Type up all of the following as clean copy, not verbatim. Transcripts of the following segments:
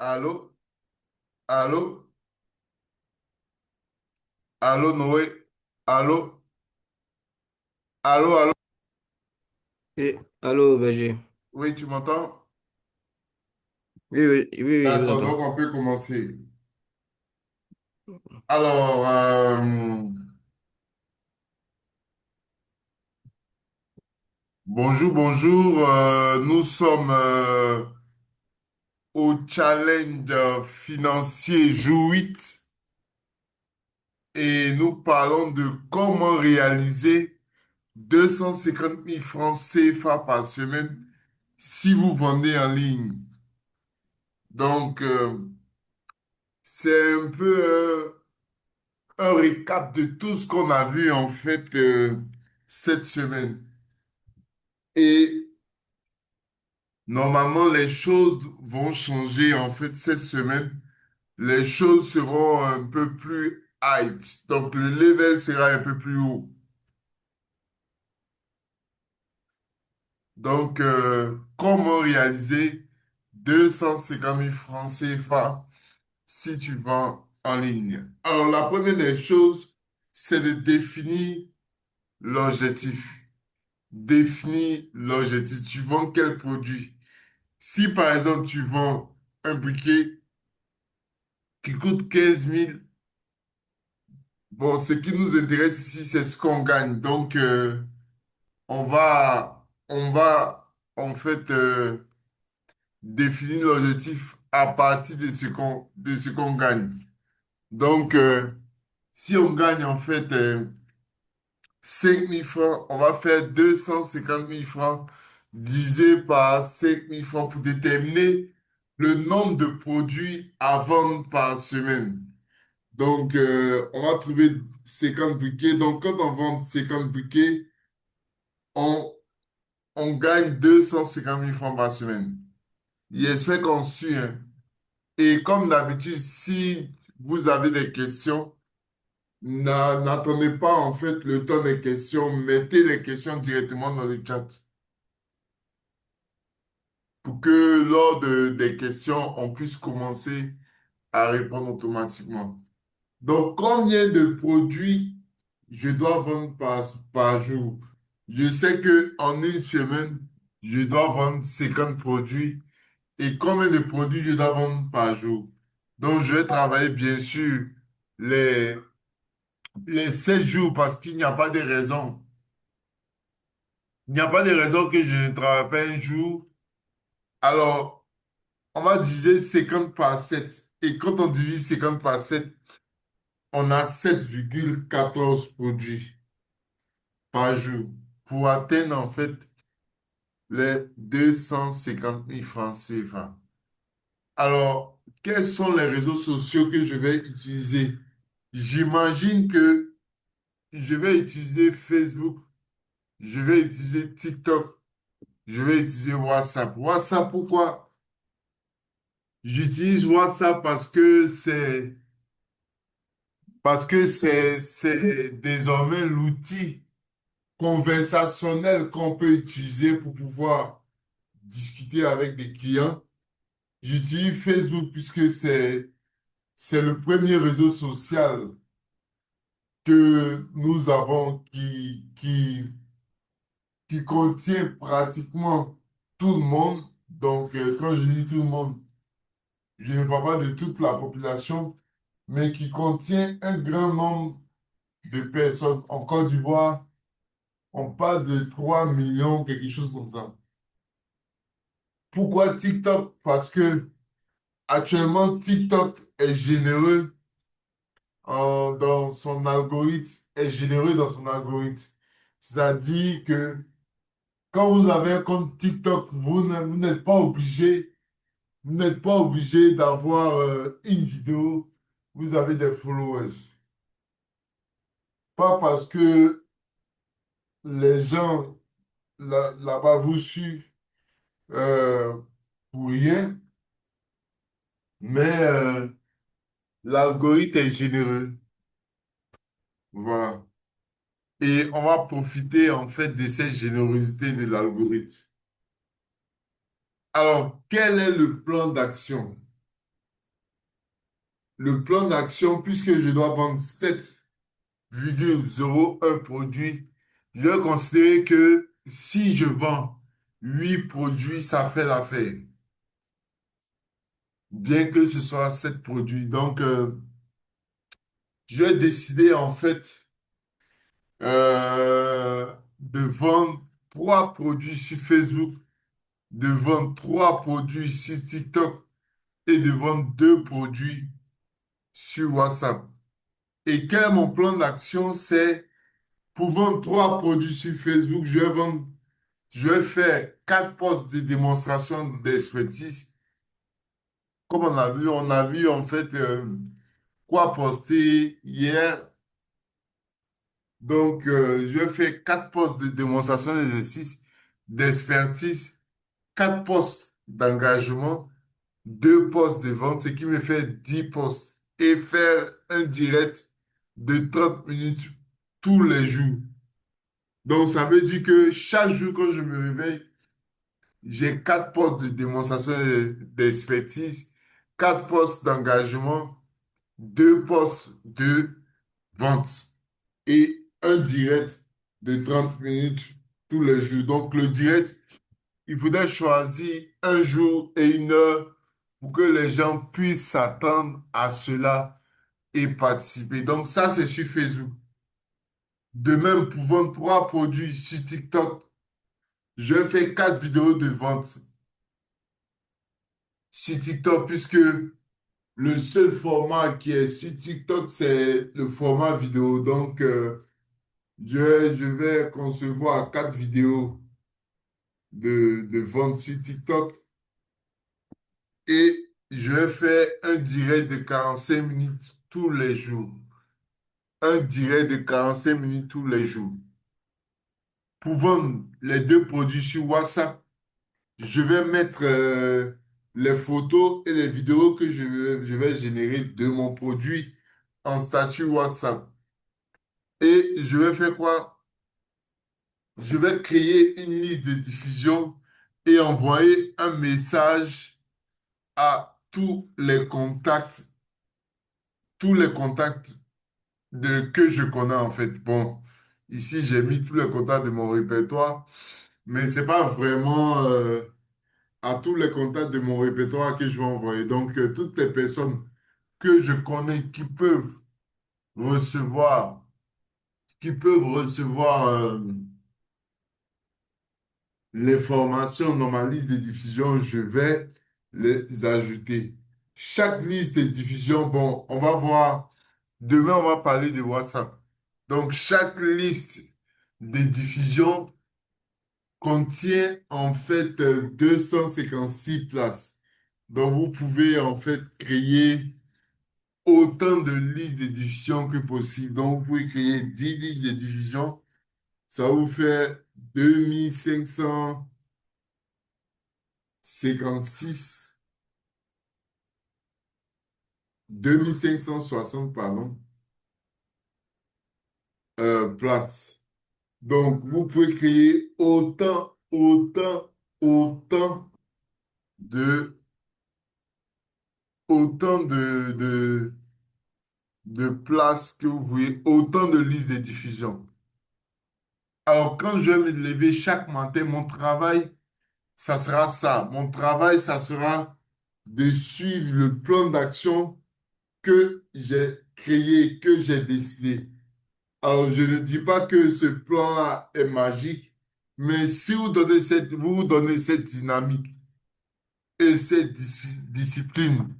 Allô? Allô? Allô, Noé? Allô? Allô, allô? Allô, Berger. Oui, tu m'entends? Oui, oui, oui, oui, je vous D'accord, entends. donc on peut commencer. Alors, bonjour, bonjour. Nous sommes au challenge financier jour 8 et nous parlons de comment réaliser 250 000 francs CFA par semaine si vous vendez en ligne. Donc, c'est un peu un récap de tout ce qu'on a vu en fait cette semaine. Et normalement, les choses vont changer en fait cette semaine. Les choses seront un peu plus height. Donc, le level sera un peu plus haut. Donc, comment réaliser 250 000 francs CFA si tu vends en ligne? Alors, la première des choses, c'est de définir l'objectif. Définis l'objectif. Tu vends quel produit? Si par exemple tu vends un briquet qui coûte 15 000, bon, ce qui nous intéresse ici, c'est ce qu'on gagne. Donc, on va en fait définir l'objectif à partir de ce qu'on gagne. Donc, si on gagne en fait 5 000 francs, on va faire 250 000 francs divisé par 5 000 francs pour déterminer le nombre de produits à vendre par semaine. Donc, on va trouver 50 briquets. Donc, quand on vend 50 briquets, on, on gagne 250 000 francs par semaine. J'espère qu'on suit, hein. Et comme d'habitude, si vous avez des questions, n'attendez pas en fait le temps des questions. Mettez les questions directement dans le chat pour que des questions, on puisse commencer à répondre automatiquement. Donc, combien de produits je dois vendre par jour? Je sais que en une semaine, je dois vendre 50 produits. Et combien de produits je dois vendre par jour? Donc, je vais travailler bien sûr les, les 7 jours parce qu'il n'y a pas de raison. Il n'y a pas de raison que je ne travaille pas un jour. Alors, on va diviser 50 par 7. Et quand on divise 50 par 7, on a 7,14 produits par jour pour atteindre en fait les 250 000 francs CFA. Alors, quels sont les réseaux sociaux que je vais utiliser? J'imagine que je vais utiliser Facebook, je vais utiliser TikTok, je vais utiliser WhatsApp. WhatsApp, pourquoi? J'utilise WhatsApp parce que c'est désormais l'outil conversationnel qu'on peut utiliser pour pouvoir discuter avec des clients. J'utilise Facebook puisque c'est le premier réseau social que nous avons qui contient pratiquement tout le monde. Donc, quand je dis tout le monde, je ne parle pas de toute la population, mais qui contient un grand nombre de personnes. En Côte d'Ivoire, on parle de 3 millions, quelque chose comme ça. Pourquoi TikTok? Parce que actuellement, TikTok est généreux dans son algorithme, est généreux dans son algorithme. C'est-à-dire que quand vous avez un compte TikTok, vous n'êtes pas obligé, vous n'êtes pas obligé d'avoir une vidéo, vous avez des followers. Pas parce que les gens là-bas vous suivent euh, pour rien, mais l'algorithme est généreux. Voilà. Et on va profiter en fait de cette générosité de l'algorithme. Alors, quel est le plan d'action? le plan d'action, puisque je dois vendre 7,01 produits, je vais considérer que si je vends 8 produits, ça fait l'affaire. Bien que ce soit 7 produits. Donc, je vais décider en fait de vendre 3 produits sur Facebook, de vendre 3 produits sur TikTok et de vendre 2 produits sur WhatsApp. Et quel est mon plan d'action? C'est pour vendre 3 produits sur Facebook, je vais faire 4 postes de démonstration d'expertise. Comme on a vu en fait quoi poster hier. Donc, je vais faire 4 postes de démonstration d'exercice, d'expertise, 4 postes d'engagement, 2 postes de vente, ce qui me fait 10 postes. Et faire un direct de 30 minutes tous les jours. Donc, ça veut dire que chaque jour, quand je me réveille, j'ai 4 postes de démonstration d'expertise, 4 postes d'engagement, 2 postes de vente et un direct de 30 minutes tous les jours. Donc, le direct, il faudrait choisir un jour et une heure pour que les gens puissent s'attendre à cela et participer. Donc, ça, c'est sur Facebook. De même, pour vendre 3 produits sur TikTok, je fais 4 vidéos de vente sur TikTok puisque le seul format qui est sur TikTok, c'est le format vidéo. Donc, je vais concevoir 4 vidéos de vente sur TikTok et je vais faire un direct de 45 minutes tous les jours. Un direct de 45 minutes tous les jours. Pour vendre les 2 produits sur WhatsApp, je vais mettre les photos et les vidéos que je vais générer de mon produit en statut WhatsApp. Et je vais faire quoi? Je vais créer une liste de diffusion et envoyer un message à tous les contacts que je connais en fait. Bon, ici j'ai mis tous les contacts de mon répertoire, mais c'est pas vraiment à tous les contacts de mon répertoire que je vais envoyer. Donc, toutes les personnes que je connais recevoir, qui peuvent recevoir les formations dans ma liste de diffusion, je vais les ajouter. Chaque liste de diffusion, bon, on va voir, demain on va parler de WhatsApp. Donc, chaque liste de diffusion contient en fait 256 places. Donc, vous pouvez en fait créer autant de listes de diffusion que possible. Donc, vous pouvez créer 10 listes de diffusion. Ça vous fait 2556, 2560, pardon, places. Donc, vous pouvez créer autant de, de places que vous voulez, autant de listes de diffusion. Alors, quand je vais me lever chaque matin, mon travail, ça sera ça. Mon travail, ça sera de suivre le plan d'action que j'ai créé, que j'ai décidé. Alors, je ne dis pas que ce plan-là est magique, mais si vous vous donnez cette dynamique et cette discipline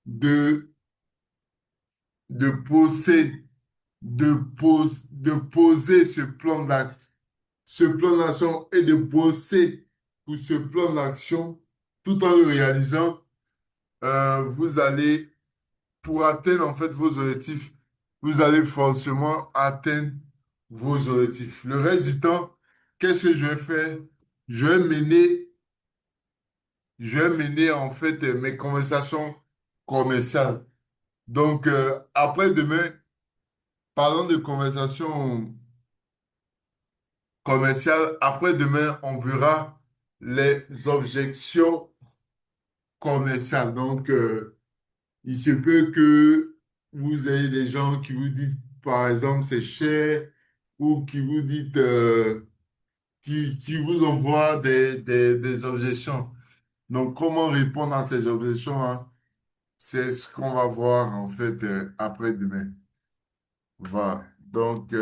de, de poser, de poser ce plan d'action et de bosser pour ce plan d'action tout en le réalisant, vous allez, pour atteindre en fait vos objectifs, vous allez forcément atteindre vos objectifs. Le reste du temps, qu'est-ce que je vais faire? Je vais mener, je vais mener en fait mes conversations commerciales. Donc, après-demain, parlons de conversations commerciales. Après-demain, on verra les objections commerciales. Donc, il se peut que vous ayez des gens qui vous disent, par exemple, c'est cher, ou qui vous disent, qui vous envoient des objections. Donc, comment répondre à ces objections, hein? C'est ce qu'on va voir, en fait, après-demain. Voilà. Donc,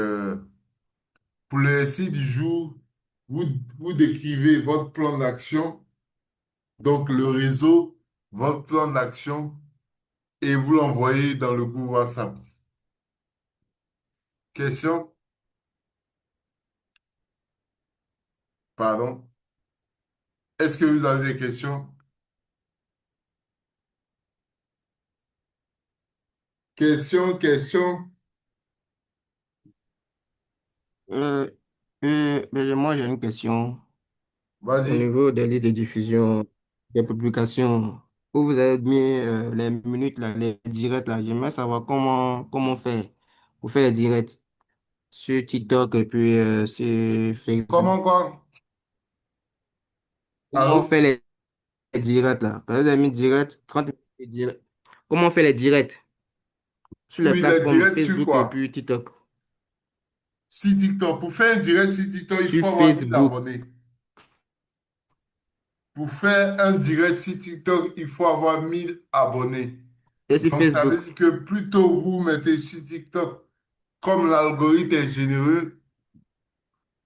pour le récit du jour, vous, vous décrivez votre plan d'action, donc le réseau, votre plan d'action, et vous l'envoyez dans le groupe WhatsApp. Question? Pardon? Est-ce que vous avez des questions? Question, question. Euh, moi, j'ai une question. Au Vas-y. niveau des listes de diffusion, des publications, où vous avez mis les minutes, là, les directs, là, j'aimerais savoir comment faire pour faire les directs sur TikTok et puis sur Facebook. Comment quoi? Comment Allô? faire les directs, là? Parce que vous avez mis direct, 30 minutes de direct. Comment faire les directs sur les Oui, les plateformes directs sur Facebook et quoi? puis TikTok? Sur TikTok. Pour faire un direct sur TikTok, il Sur faut avoir 1000 Facebook abonnés. Pour faire un direct sur TikTok, il faut avoir 1000 abonnés. et sur Donc, ça veut Facebook. dire que plus tôt vous mettez sur TikTok, comme l'algorithme est généreux,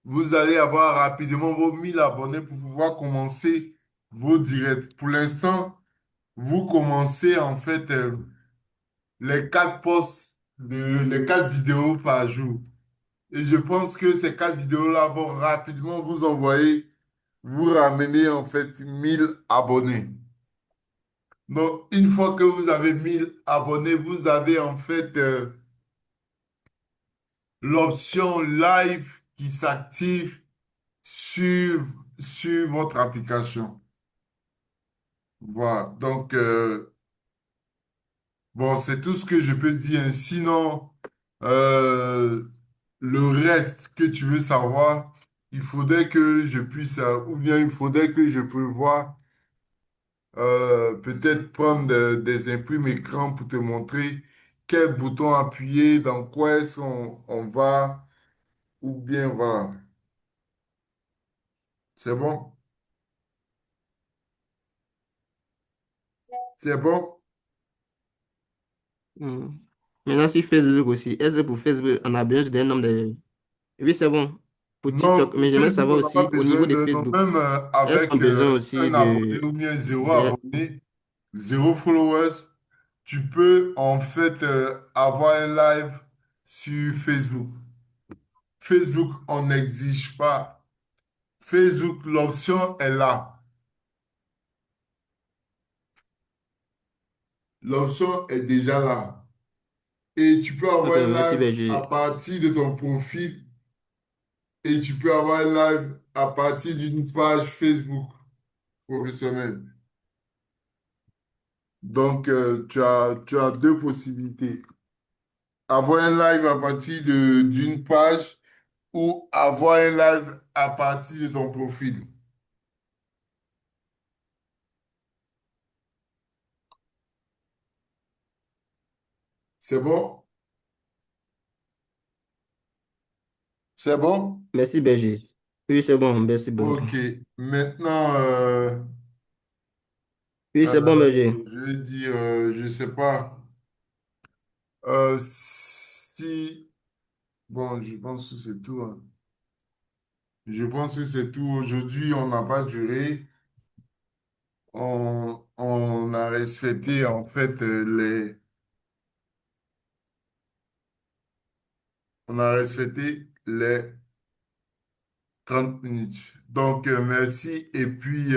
vous allez avoir rapidement vos 1000 abonnés pour pouvoir commencer vos directs. Pour l'instant, vous commencez en fait les 4 vidéos par jour. Et je pense que ces 4 vidéos-là vont rapidement vous envoyer, vous ramener en fait 1000 abonnés. Donc, une fois que vous avez 1000 abonnés, vous avez en fait l'option live qui s'active sur, sur votre application. Voilà. Donc, bon, c'est tout ce que je peux dire. Sinon, euh, le reste que tu veux savoir, il faudrait que je puisse, ou bien il faudrait que je prévoie peut-être prendre des imprimes écran pour te montrer quel bouton appuyer, dans quoi est-ce qu'on va, ou bien voilà. C'est bon? C'est bon? Hmm. Maintenant, sur Facebook aussi. Est-ce que pour Facebook, on a besoin d'un nombre de... Oui, c'est bon. Pour Non, TikTok. pour Mais j'aimerais Facebook, savoir on n'a pas aussi, au besoin niveau de de, non, Facebook, même est-ce qu'on a avec besoin aussi un abonné de... ou bien zéro de... abonné, zéro followers, tu peux en fait avoir un live sur Facebook. Facebook, on n'exige pas. Facebook, l'option est là. L'option est déjà là. Et tu peux Ok, avoir un merci, live ben, à partir de ton profil et tu peux avoir un live à partir d'une page Facebook professionnelle. Donc, tu as deux possibilités. Avoir un live à partir d'une page ou avoir un live à partir de ton profil. C'est bon? C'est bon? Merci, Berger. Oui, c'est bon, merci beaucoup. Ok. Maintenant, Oui, c'est bon, Berger. je vais dire, je sais pas si... Bon, je pense que c'est tout, hein. Je pense que c'est tout. Aujourd'hui, on n'a pas duré. On a respecté en fait on a respecté les 30 minutes. Donc, merci. Et puis,